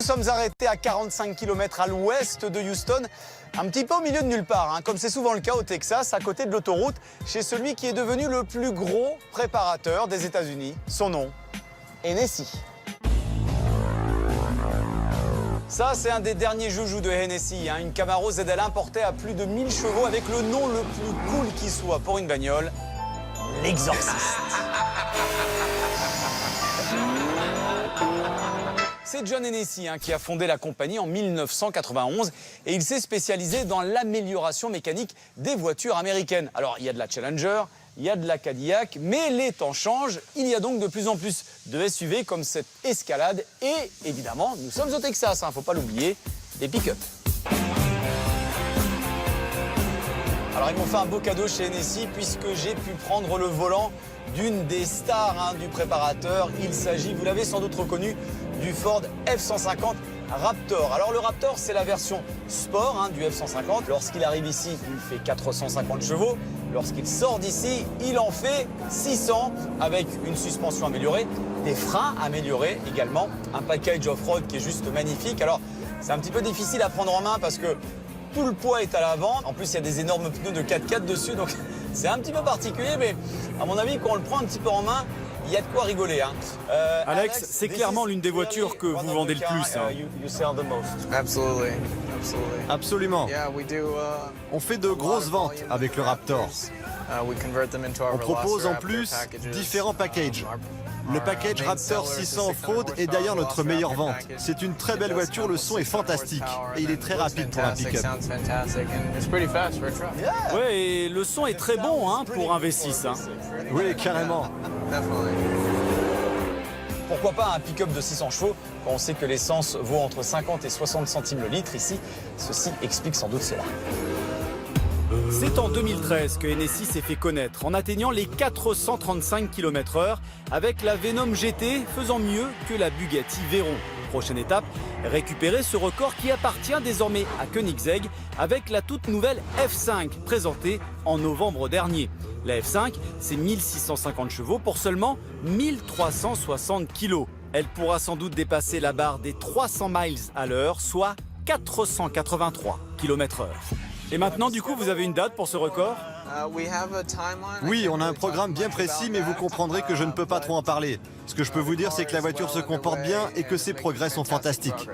sommes arrêtés à 45 km à l'ouest de Houston, un petit peu au milieu de nulle part, hein, comme c'est souvent le cas au Texas, à côté de l'autoroute, chez celui qui est devenu le plus gros préparateur des États-Unis. Son nom, Hennessy. Ça, c'est un des derniers joujoux de Hennessy, hein, une Camaro ZL importée à plus de 1000 chevaux avec le nom le plus cool qui soit pour une bagnole, l'Exorciste. C'est John Hennessy qui a fondé la compagnie en 1991 et il s'est spécialisé dans l'amélioration mécanique des voitures américaines. Alors, il y a de la Challenger, il y a de la Cadillac, mais les temps changent. Il y a donc de plus en plus de SUV comme cette Escalade et évidemment, nous sommes au Texas, faut pas l'oublier, des pick-up. Alors, ils m'ont fait un beau cadeau chez Hennessy puisque j'ai pu prendre le volant d'une des stars du préparateur. Il s'agit, vous l'avez sans doute reconnu, du Ford F-150 Raptor. Alors le Raptor, c'est la version sport du F-150. Lorsqu'il arrive ici, il fait 450 chevaux. Lorsqu'il sort d'ici, il en fait 600 avec une suspension améliorée, des freins améliorés également, un package off-road qui est juste magnifique. Alors c'est un petit peu difficile à prendre en main parce que tout le poids est à l'avant. En plus, il y a des énormes pneus de 4x4 dessus, donc c'est un petit peu particulier, mais à mon avis, quand on le prend un petit peu en main, il y a de quoi rigoler. Alex, c'est clairement l'une des voitures que vous vendez le plus. Absolument. On fait de grosses ventes avec le Raptor. On propose en plus différents packages. Le package Raptor 600 Off-Road est d'ailleurs notre meilleure vente. C'est une très belle voiture, le son est fantastique et il est très rapide pour un pick-up. Ouais, et le son est très bon pour un V6. Oui, carrément. Pourquoi pas un pick-up de 600 chevaux quand on sait que l'essence vaut entre 50 et 60 centimes le litre ici. Ceci explique sans doute cela. C'est en 2013 que Hennessy s'est fait connaître en atteignant les 435 km/h avec la Venom GT faisant mieux que la Bugatti Veyron. Prochaine étape, récupérer ce record qui appartient désormais à Koenigsegg avec la toute nouvelle F5 présentée en novembre dernier. La F5, c'est 1650 chevaux pour seulement 1360 kg. Elle pourra sans doute dépasser la barre des 300 miles à l'heure, soit 483 km/h. Et maintenant, du coup, vous avez une date pour ce record ? Oui, on a un programme bien précis, mais vous comprendrez que je ne peux pas trop en parler. Ce que je peux vous dire, c'est que la voiture se comporte bien et que ses progrès sont fantastiques.